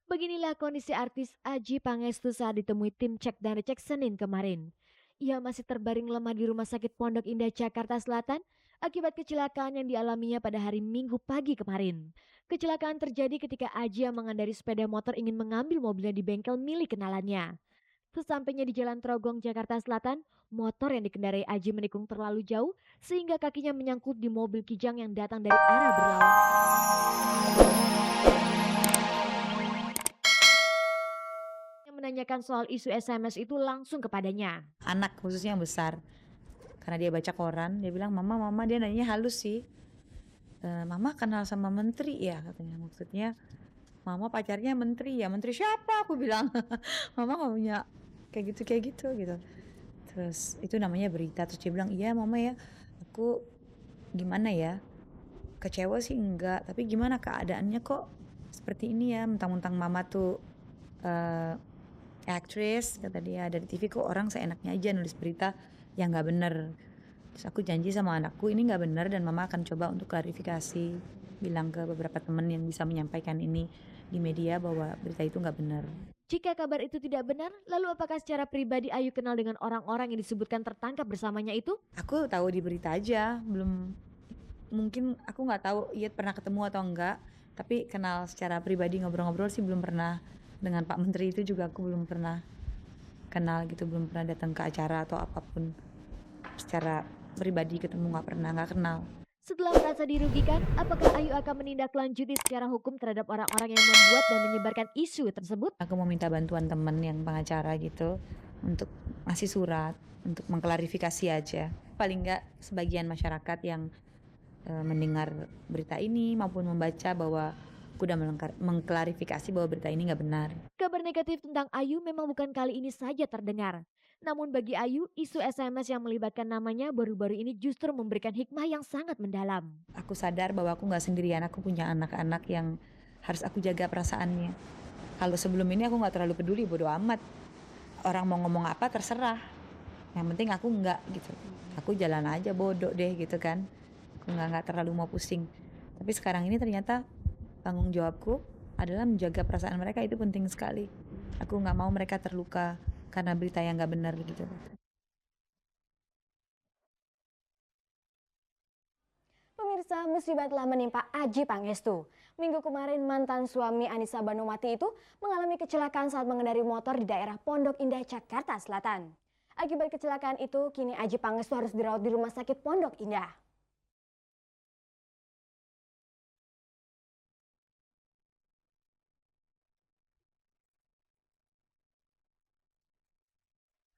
Beginilah kondisi artis Adjie Pangestu saat ditemui tim cek dan recek Senin kemarin. Ia masih terbaring lemah di Rumah Sakit Pondok Indah, Jakarta Selatan akibat kecelakaan yang dialaminya pada hari Minggu pagi kemarin. Kecelakaan terjadi ketika Adjie yang mengendari sepeda motor ingin mengambil mobilnya di bengkel milik kenalannya. Sesampainya di Jalan Trogong, Jakarta Selatan, motor yang dikendarai Adjie menikung terlalu jauh sehingga kakinya menyangkut di mobil Kijang yang datang dari arah berlawanan. Yang menanyakan soal isu SMS itu langsung kepadanya. Anak khususnya yang besar, karena dia baca koran, dia bilang mama dia nanya halus sih. Mama kenal sama menteri ya, katanya, maksudnya mama pacarnya menteri ya. Menteri siapa, aku bilang. Mama gak punya kayak gitu gitu. Terus itu namanya berita. Terus dia bilang iya mama ya, aku gimana ya, kecewa sih enggak, tapi gimana keadaannya kok seperti ini ya, mentang-mentang mama tuh eh, aktris, kata dia, dari TV kok orang seenaknya aja nulis berita yang nggak bener. Terus aku janji sama anakku ini nggak bener dan mama akan coba untuk klarifikasi, bilang ke beberapa temen yang bisa menyampaikan ini di media bahwa berita itu nggak bener. Jika kabar itu tidak benar, lalu apakah secara pribadi Ayu kenal dengan orang-orang yang disebutkan tertangkap bersamanya itu? Aku tahu di berita aja, belum, mungkin aku nggak tahu iya pernah ketemu atau enggak, tapi kenal secara pribadi ngobrol-ngobrol sih belum pernah. Dengan Pak Menteri itu juga aku belum pernah kenal gitu, belum pernah datang ke acara atau apapun secara pribadi, ketemu nggak kenal. Setelah merasa dirugikan, apakah Ayu akan menindaklanjuti secara hukum terhadap orang-orang yang membuat dan menyebarkan isu tersebut? Aku mau minta bantuan temen yang pengacara gitu untuk ngasih surat untuk mengklarifikasi aja, paling nggak sebagian masyarakat yang mendengar berita ini maupun membaca bahwa aku udah mengklarifikasi bahwa berita ini nggak benar. Kabar negatif tentang Ayu memang bukan kali ini saja terdengar. Namun bagi Ayu, isu SMS yang melibatkan namanya baru-baru ini justru memberikan hikmah yang sangat mendalam. Aku sadar bahwa aku nggak sendirian, aku punya anak-anak yang harus aku jaga perasaannya. Kalau sebelum ini aku nggak terlalu peduli, bodo amat. Orang mau ngomong apa terserah. Yang penting aku nggak gitu. Aku jalan aja bodoh deh gitu kan. Aku nggak terlalu mau pusing. Tapi sekarang ini ternyata tanggung jawabku adalah menjaga perasaan mereka, itu penting sekali. Aku nggak mau mereka terluka karena berita yang nggak benar gitu. Pemirsa, musibah telah menimpa Adjie Pangestu. Minggu kemarin mantan suami Anissa Banumati itu mengalami kecelakaan saat mengendari motor di daerah Pondok Indah, Jakarta Selatan. Akibat kecelakaan itu, kini Adjie Pangestu harus dirawat di Rumah Sakit Pondok Indah.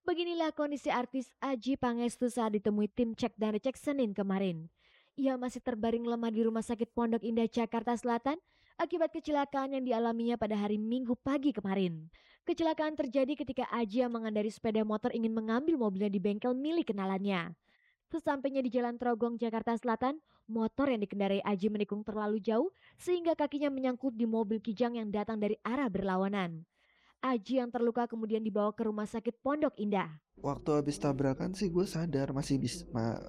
Beginilah kondisi artis Adjie Pangestu saat ditemui tim cek dan recek Senin kemarin. Ia masih terbaring lemah di Rumah Sakit Pondok Indah, Jakarta Selatan akibat kecelakaan yang dialaminya pada hari Minggu pagi kemarin. Kecelakaan terjadi ketika Adjie yang mengendari sepeda motor ingin mengambil mobilnya di bengkel milik kenalannya. Sesampainya di Jalan Trogong, Jakarta Selatan, motor yang dikendarai Adjie menikung terlalu jauh sehingga kakinya menyangkut di mobil Kijang yang datang dari arah berlawanan. Adjie yang terluka kemudian dibawa ke Rumah Sakit Pondok Indah. Waktu habis tabrakan sih gue sadar, masih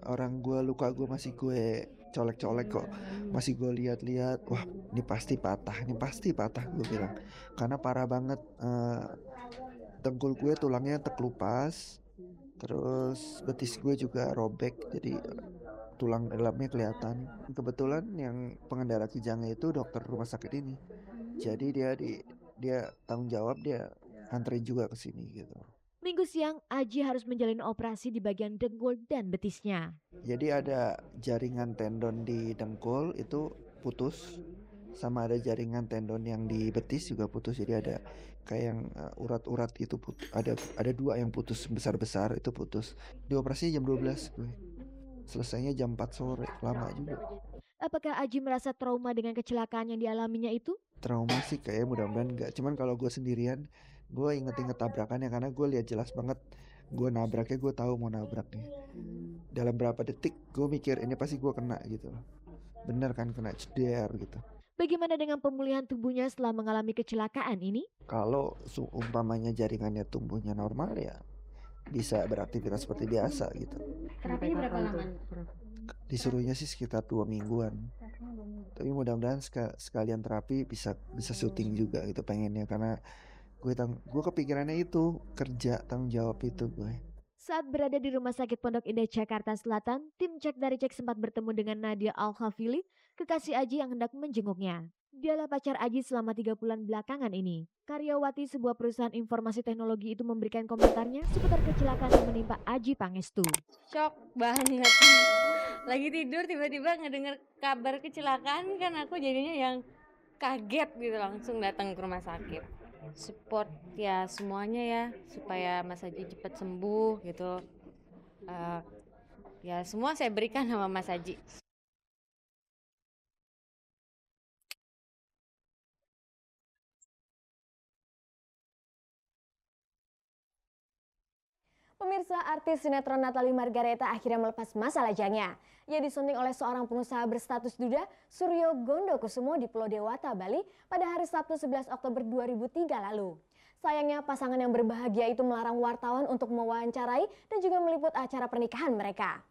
orang gue luka, gue masih gue colek-colek kok, masih gue lihat-lihat. Wah, ini pasti patah gue bilang, karena parah banget. Dengkul gue tulangnya terkelupas, terus betis gue juga robek, jadi tulang dalamnya kelihatan. Kebetulan yang pengendara kijangnya itu dokter rumah sakit ini, jadi dia tanggung jawab, dia anterin juga ke sini gitu. Minggu siang, Adjie harus menjalani operasi di bagian dengkul dan betisnya. Jadi ada jaringan tendon di dengkul itu putus, sama ada jaringan tendon yang di betis juga putus. Jadi ada kayak yang urat-urat gitu, ada dua yang putus besar-besar, itu putus. Di operasi jam 12 gue. Selesainya jam 4 sore, lama juga. Apakah Adjie merasa trauma dengan kecelakaan yang dialaminya itu? Trauma sih kayak mudah-mudahan enggak. Cuman kalau gue sendirian, gue inget-inget tabrakannya karena gue lihat jelas banget. Gue nabraknya, gue tahu mau nabraknya. Dalam berapa detik gue mikir ini pasti gue kena gitu. Bener kan, kena ceder gitu. Bagaimana dengan pemulihan tubuhnya setelah mengalami kecelakaan ini? Kalau umpamanya jaringannya tumbuhnya normal ya bisa beraktivitas seperti biasa gitu. Terapinya berapa lama? Disuruhnya sih sekitar 2 mingguan. Tapi mudah-mudahan sekalian terapi bisa syuting juga gitu pengennya, karena gue kepikirannya itu kerja tanggung jawab itu gue. Saat berada di Rumah Sakit Pondok Indah Jakarta Selatan, tim Cek dari Cek sempat bertemu dengan Nadia Al-Khafili, kekasih Aji yang hendak menjenguknya. Dialah pacar Aji selama 3 bulan belakangan ini. Karyawati sebuah perusahaan informasi teknologi itu memberikan komentarnya seputar kecelakaan yang menimpa Aji Pangestu. Shock banget. Lagi tidur tiba-tiba ngedenger kabar kecelakaan, kan aku jadinya yang kaget gitu, langsung datang ke rumah sakit. Support ya semuanya ya, supaya Mas Aji cepat sembuh gitu. Ya semua saya berikan sama Mas Aji. Pemirsa, artis sinetron Natalie Margareta akhirnya melepas masa lajangnya. Ia disunting oleh seorang pengusaha berstatus duda, Suryo Gondokusumo di Pulau Dewata, Bali pada hari Sabtu 11 Oktober 2003 lalu. Sayangnya pasangan yang berbahagia itu melarang wartawan untuk mewawancarai dan juga meliput acara pernikahan mereka.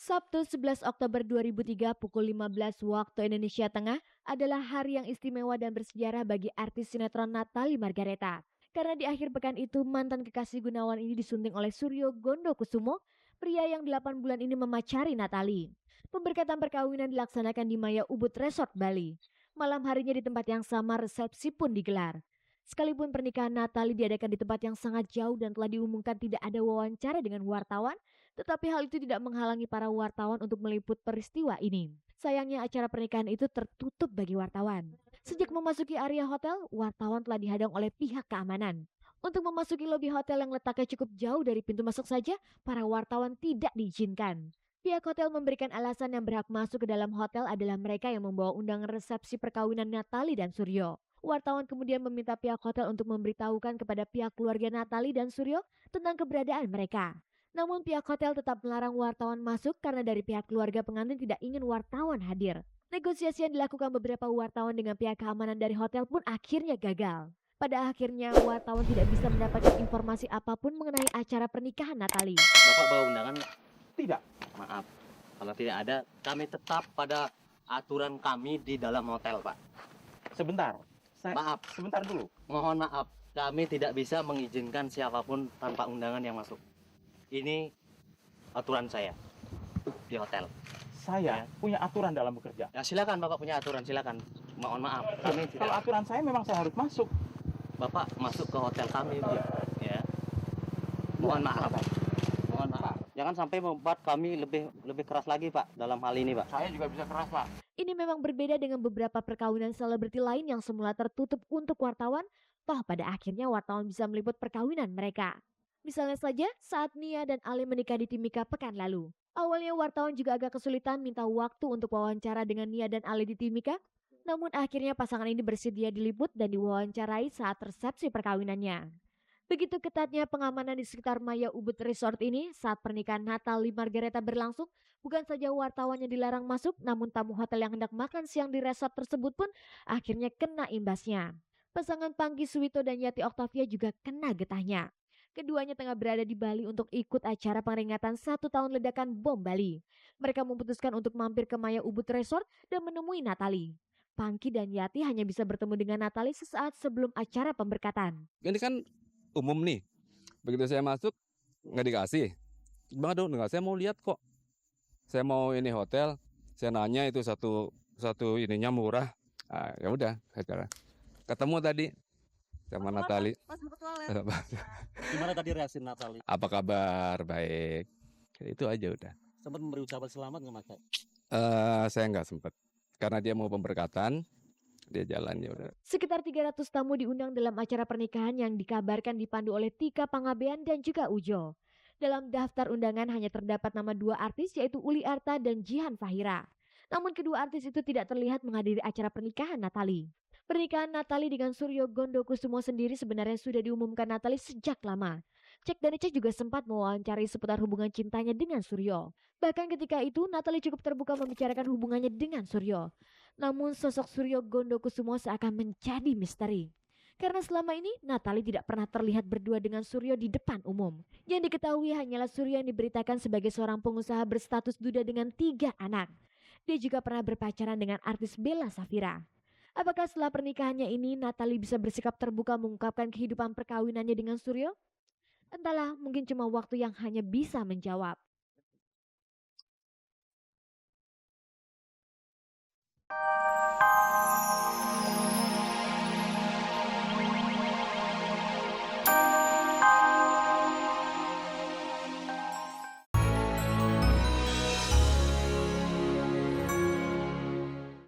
Sabtu 11 Oktober 2003 pukul 15 waktu Indonesia Tengah adalah hari yang istimewa dan bersejarah bagi artis sinetron Natalie Margareta. Karena di akhir pekan itu mantan kekasih Gunawan ini disunting oleh Suryo Gondokusumo, pria yang 8 bulan ini memacari Natalie. Pemberkatan perkawinan dilaksanakan di Maya Ubud Resort, Bali. Malam harinya di tempat yang sama resepsi pun digelar. Sekalipun pernikahan Natalie diadakan di tempat yang sangat jauh dan telah diumumkan tidak ada wawancara dengan wartawan, tetapi hal itu tidak menghalangi para wartawan untuk meliput peristiwa ini. Sayangnya acara pernikahan itu tertutup bagi wartawan. Sejak memasuki area hotel, wartawan telah dihadang oleh pihak keamanan. Untuk memasuki lobi hotel yang letaknya cukup jauh dari pintu masuk saja, para wartawan tidak diizinkan. Pihak hotel memberikan alasan yang berhak masuk ke dalam hotel adalah mereka yang membawa undangan resepsi perkawinan Natalie dan Suryo. Wartawan kemudian meminta pihak hotel untuk memberitahukan kepada pihak keluarga Natalie dan Suryo tentang keberadaan mereka. Namun pihak hotel tetap melarang wartawan masuk karena dari pihak keluarga pengantin tidak ingin wartawan hadir. Negosiasi yang dilakukan beberapa wartawan dengan pihak keamanan dari hotel pun akhirnya gagal. Pada akhirnya wartawan tidak bisa mendapatkan informasi apapun mengenai acara pernikahan Natalie. Bapak bawa undangan nggak? Tidak. Maaf, kalau tidak ada, kami tetap pada aturan kami di dalam hotel, Pak. Sebentar. Maaf, Sebentar dulu. mohon maaf, kami tidak bisa mengizinkan siapapun tanpa undangan yang masuk. Ini aturan saya di hotel. Saya punya aturan dalam bekerja. Ya silakan, Bapak punya aturan, silakan. Mohon maaf, kami Kalau tidak. aturan saya memang saya harus masuk. Bapak masuk ke hotel kami, ya. Mohon maaf, mohon maaf. Jangan sampai membuat kami lebih keras lagi, Pak, dalam hal ini, Pak. Saya juga bisa keras, Pak. Ini memang berbeda dengan beberapa perkawinan selebriti lain yang semula tertutup untuk wartawan, toh pada akhirnya wartawan bisa meliput perkawinan mereka. Misalnya saja saat Nia dan Ali menikah di Timika pekan lalu. Awalnya wartawan juga agak kesulitan minta waktu untuk wawancara dengan Nia dan Ali di Timika, namun akhirnya pasangan ini bersedia diliput dan diwawancarai saat resepsi perkawinannya. Begitu ketatnya pengamanan di sekitar Maya Ubud Resort ini saat pernikahan Natalie Margareta berlangsung, bukan saja wartawan yang dilarang masuk, namun tamu hotel yang hendak makan siang di resort tersebut pun akhirnya kena imbasnya. Pasangan Panggi Suwito dan Yati Octavia juga kena getahnya. Keduanya tengah berada di Bali untuk ikut acara peringatan 1 tahun ledakan bom Bali. Mereka memutuskan untuk mampir ke Maya Ubud Resort dan menemui Natalie. Pangki dan Yati hanya bisa bertemu dengan Natalie sesaat sebelum acara pemberkatan. Ini kan umum nih. Begitu saya masuk nggak dikasih. Bang, aduh nggak, saya mau lihat kok. Saya mau ini hotel. Saya nanya itu satu ininya murah. Ah, ya udah, saya ketemu tadi sama Natalie. Gimana tadi reaksi Natalie? Apa kabar? Baik. Itu aja udah. Sempat memberi ucapan selamat nggak, Mas? Saya nggak sempet karena dia mau pemberkatan. Dia jalan ya udah. Sekitar 300 tamu diundang dalam acara pernikahan yang dikabarkan dipandu oleh Tika Pangabean dan juga Ujo. Dalam daftar undangan hanya terdapat nama 2 artis yaitu Uli Arta dan Jihan Fahira. Namun kedua artis itu tidak terlihat menghadiri acara pernikahan Natalie. Pernikahan Natalie dengan Suryo Gondokusumo sendiri sebenarnya sudah diumumkan Natalie sejak lama. Cek dan Cek juga sempat mewawancari seputar hubungan cintanya dengan Suryo. Bahkan ketika itu Natalie cukup terbuka membicarakan hubungannya dengan Suryo. Namun sosok Suryo Gondokusumo seakan menjadi misteri. Karena selama ini Natali tidak pernah terlihat berdua dengan Suryo di depan umum. Yang diketahui hanyalah Suryo yang diberitakan sebagai seorang pengusaha berstatus duda dengan 3 anak. Dia juga pernah berpacaran dengan artis Bella Safira. Apakah setelah pernikahannya ini Natali bisa bersikap terbuka mengungkapkan kehidupan perkawinannya dengan Suryo? Entahlah, mungkin cuma waktu yang hanya bisa menjawab.